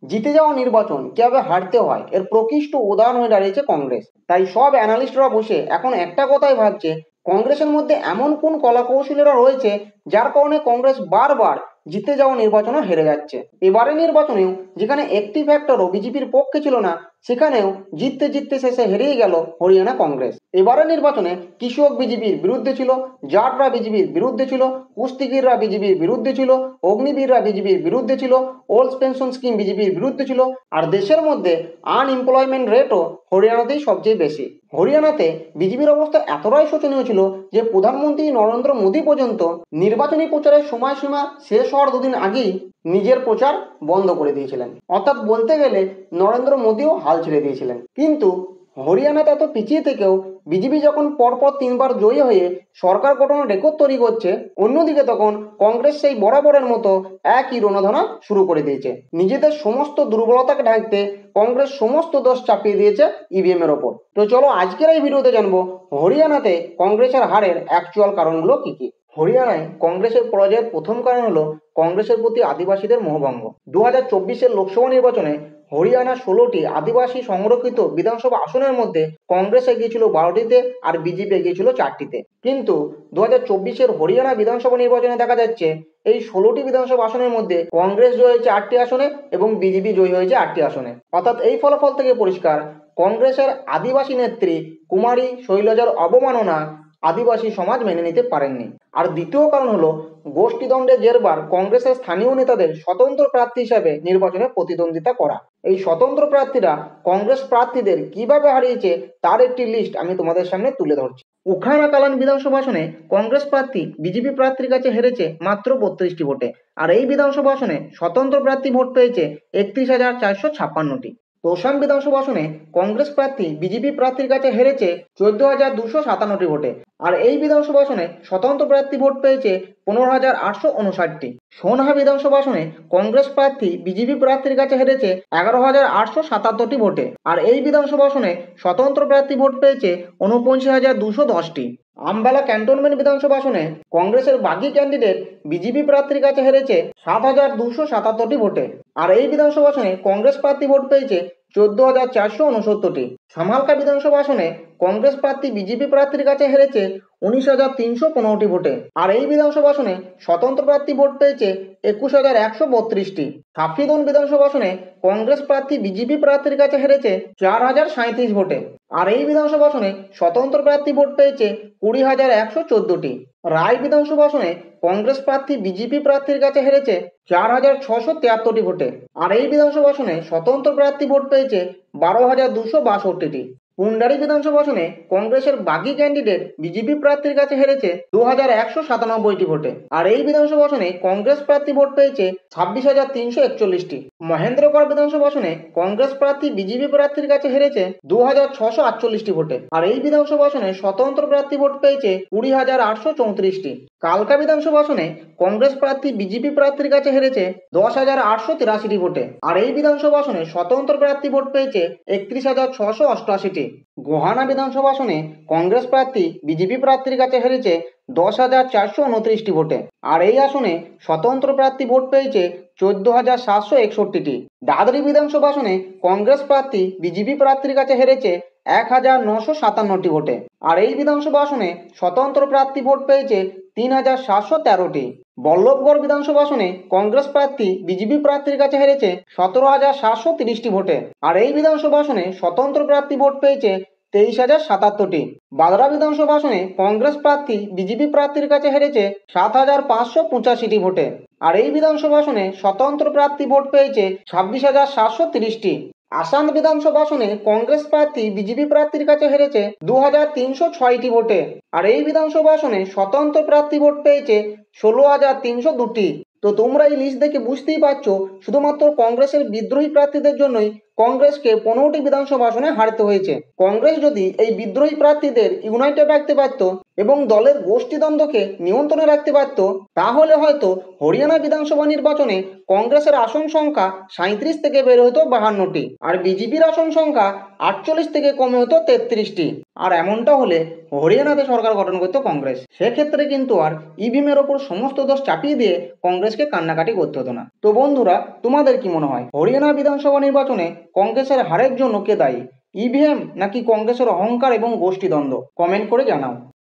জিতে যাওয়া নির্বাচন কিভাবে হারতে হয় এর প্রকৃষ্ট উদাহরণ হয়ে দাঁড়িয়েছে কংগ্রেস। তাই সব অ্যানালিস্টরা বসে এখন একটা কথাই ভাবছে, কংগ্রেসের মধ্যে এমন কোন কলাকৌশলীরা রয়েছে যার কারণে কংগ্রেস বারবার জিতে যাওয়া নির্বাচনও হেরে যাচ্ছে। এবারে নির্বাচনেও যেখানে একটি ফ্যাক্টরও বিজেপির পক্ষে ছিল না, সেখানেও জিততে জিততে শেষে হেরেই গেল হরিয়ানা কংগ্রেস। এবারে নির্বাচনে কৃষক বিজেপির বিরুদ্ধে ছিল, জাটরা বিজেপির বিরুদ্ধে ছিল, কুস্তিগিররা বিজেপির বিরুদ্ধে ছিল, অগ্নিবীররা বিজেপির বিরুদ্ধে ছিল, ওল্ড পেনশন স্কিম বিজেপির বিরুদ্ধে ছিল, আর দেশের মধ্যে আনএমপ্লয়মেন্ট রেটও হরিয়ানাতেই সবচেয়ে বেশি। হরিয়ানাতে বিজেপির অবস্থা এতটাই শোচনীয় ছিল যে প্রধানমন্ত্রী নরেন্দ্র মোদী পর্যন্ত নির্বাচনী প্রচারের সময়সীমা শেষ হওয়ার দুদিন আগেই নিজের প্রচার বন্ধ করে দিয়েছিলেন। অর্থাৎ বলতে গেলে নরেন্দ্র মোদীও হাল ছেড়ে দিয়েছিলেন। কিন্তু হরিয়ানাতে এত পিছিয়ে থেকেও বিজেপি যখন পরপর 3বার জয়ী হয়ে সরকার গঠনের রেকর্ড তৈরি করছে, অন্যদিকে তখন কংগ্রেস সেই বরাবরের মতো একই রণধনা শুরু করে দিয়েছে। নিজেদের সমস্ত দুর্বলতাকে ঢাকতে কংগ্রেস সমস্ত দোষ চাপিয়ে দিয়েছে ইভিএম এর ওপর। তো চলো আজকের এই ভিডিওতে জানবো হরিয়ানাতে কংগ্রেসের হারের অ্যাকচুয়াল কারণগুলো কি কি। হরিয়ানায় কংগ্রেসের পরাজয়ের প্রথম কারণ হলো কংগ্রেসের প্রতি আদিবাসীদের মোহভঙ্গ। 2024-এর লোকসভা নির্বাচনে হরিয়ানা 16টি আদিবাসী সংরক্ষিত বিধানসভা আসনের মধ্যে কংগ্রেস এগিয়েছিল 12টিতে আর বিজেপি এগিয়েছিল 4টিতে। কিন্তু 2024-এর হরিয়ানা বিধানসভা নির্বাচনে দেখা যাচ্ছে এই 16টি বিধানসভা আসনের মধ্যে কংগ্রেস জয়ী হয়েছে 8টি আসনে এবং বিজেপি জয়ী হয়েছে 8টি আসনে। অর্থাৎ এই ফলাফল থেকে পরিষ্কার, কংগ্রেসের আদিবাসী নেত্রী কুমারী শৈলজার অবমাননা আদিবাসী সমাজ মেনে নিতে পারেননি। আর দ্বিতীয় কারণ হলো গোষ্ঠীদ্বন্দ্বের জেরবার কংগ্রেসের স্থানীয় নেতাদের স্বতন্ত্র প্রার্থী হিসাবে নির্বাচনে প্রতিদ্বন্দ্বিতা করা। এই স্বতন্ত্র প্রার্থীরা কংগ্রেস প্রার্থীদের কিভাবে হারিয়েছে তার একটি লিস্ট আমি তোমাদের সামনে তুলে ধরছি। উখানাকালান বিধানসভা আসনে কংগ্রেস প্রার্থী বিজেপি প্রার্থীর কাছে হেরেছে মাত্র 32টি ভোটে, আর এই বিধানসভা আসনে স্বতন্ত্র প্রার্থী ভোট পেয়েছে 31,456টি। তোসাম বিধানসভা আসনে কংগ্রেস প্রার্থী বিজেপি প্রার্থীর কাছে হেরেছে 14,257টি ভোটে, আর এই বিধানসভা আসনে স্বতন্ত্র প্রার্থী ভোট পেয়েছে 15,859টি। সোনহা বিধানসভা আসনে কংগ্রেস প্রার্থী বিজেপি প্রার্থীর কাছে হেরেছে 11,877টি ভোটে, আর এই বিধানসভা আসনে স্বতন্ত্র প্রার্থী ভোট পেয়েছে 49,210টি। আম্বালা ক্যান্টনমেন্ট বিধানসভা আসনে কংগ্রেসের বাগি ক্যান্ডিডেট বিজেপি প্রার্থীর কাছে হেরেছে 7,277টি ভোটে, আর এই বিধানসভা আসনে কংগ্রেস প্রার্থী ভোট পেয়েছে 14,469টি। সামালকা বিধানসভা আসনে কংগ্রেস প্রার্থী বিজেপি প্রার্থীর কাছে হেরেছে 19,315টি ভোটে, আর এই বিধানসভা আসনে স্বতন্ত্র প্রার্থী ভোট পেয়েছে 21,132টি। সাফিদন বিধানসভা আসনে কংগ্রেস প্রার্থী বিজেপি প্রার্থীর কাছে হেরেছে 4,037 ভোটে, আর এই বিধানসভা আসনে স্বতন্ত্র প্রার্থী ভোট পেয়েছে 20,114টি। রায় বিধানসভা আসনে কংগ্রেস প্রার্থী বিজেপি প্রার্থীর কাছে হেরেছে 4,673টি ভোটে, আর এই বিধানসভা আসনে স্বতন্ত্র প্রার্থী ভোট পেয়েছে 12,262টি। পুন্ডারি বিধানসভা আসনে কংগ্রেসের বাগি ক্যান্ডিডেট বিজেপি প্রার্থীর কাছে হেরেছে 2,197টি ভোটে, আর এই বিধানসভা আসনে কংগ্রেস প্রার্থী ভোট পেয়েছে 26,341টি। মহেন্দ্রগড় বিধানসভা আসনে কংগ্রেস প্রার্থী বিজেপি প্রার্থীর কাছে হেরেছে 2,648টি ভোটে, আর এই বিধানসভা আসনে স্বতন্ত্র প্রার্থী ভোট পেয়েছে 20,834টি। কালকা বিধানসভা আসনে কংগ্রেস প্রার্থী বিজেপি প্রার্থীর কাছে হেরেছে 10,883টি ভোটে, আর এই বিধানসভা আসনে স্বতন্ত্র প্রার্থী ভোট পেয়েছে 31,688টি। গোহানা বিধানসভা আসনে কংগ্রেস প্রার্থী বিজেপি প্রার্থীর কাছে হেরেছে 10,429টি ভোটে, আর এই আসনে স্বতন্ত্র প্রার্থী ভোট পেয়েছে 14,761টি। দাদরি বিধানসভা আসনে কংগ্রেস প্রার্থী বিজেপি প্রার্থীর কাছে হেরেছে 1,957টি ভোটে, আর এই বিধানসভা আসনে স্বতন্ত্র প্রার্থী ভোট পেয়েছে 3,713টি। বল্লভগড় বিধানসভা আসনে কংগ্রেস প্রার্থী বিজেপি প্রার্থীর কাছে হেরেছে 17,730টি ভোটে, আর এই বিধানসভা আসনে স্বতন্ত্র প্রার্থী ভোট পেয়েছে 23,077টি। বাদরা বিধানসভা আসনে কংগ্রেস প্রার্থী বিজেপি প্রার্থীর কাছে হেরেছে 7,585টি ভোটে, আর এই বিধানসভা আসনে স্বতন্ত্র প্রার্থী ভোট পেয়েছে 26,730টি। আসাম বিধানসভা আসনে কংগ্রেস প্রার্থী বিজেপি প্রার্থীর কাছে হেরেছে 2,306টি ভোটে, আর এই বিধানসভা আসনে স্বতন্ত্র প্রার্থী ভোট পেয়েছে 16,302টি। তো তোমরা এই লিস্ট দেখে বুঝতেই পারছো শুধুমাত্র কংগ্রেসের বিদ্রোহী প্রার্থীদের জন্যই কংগ্রেসকে 15টি বিধানসভা আসনে হারতে হয়েছে। কংগ্রেস যদি এই বিদ্রোহী প্রার্থীদের ইউনাইটেড রাখতে পারত এবং দলের গোষ্ঠীদ্বন্দ্বকে নিয়ন্ত্রণে রাখতে পারত, তাহলে হয়তো হরিয়ানা বিধানসভা নির্বাচনে কংগ্রেসের আসন সংখ্যা 37 থেকে বেড়ে হতো 52টি, আর বিজেপির আসন সংখ্যা 48 থেকে কমে হতো 33টি। আর এমনটা হলে হরিয়ানাতে সরকার গঠন করতো কংগ্রেস। সেক্ষেত্রে কিন্তু আর ইভিএমের ওপর সমস্ত দোষ চাপিয়ে দিয়ে কংগ্রেসকে কান্নাকাটি করতে হতো না। তো বন্ধুরা, তোমাদের কি মনে হয় হরিয়ানা বিধানসভা নির্বাচনে কংগ্রেসের হারের জন্য কে দায়ী? ইভিএম নাকি কংগ্রেসের অহংকার এবং গোষ্ঠীদ্বন্দ্ব? কমেন্ট করে জানাও।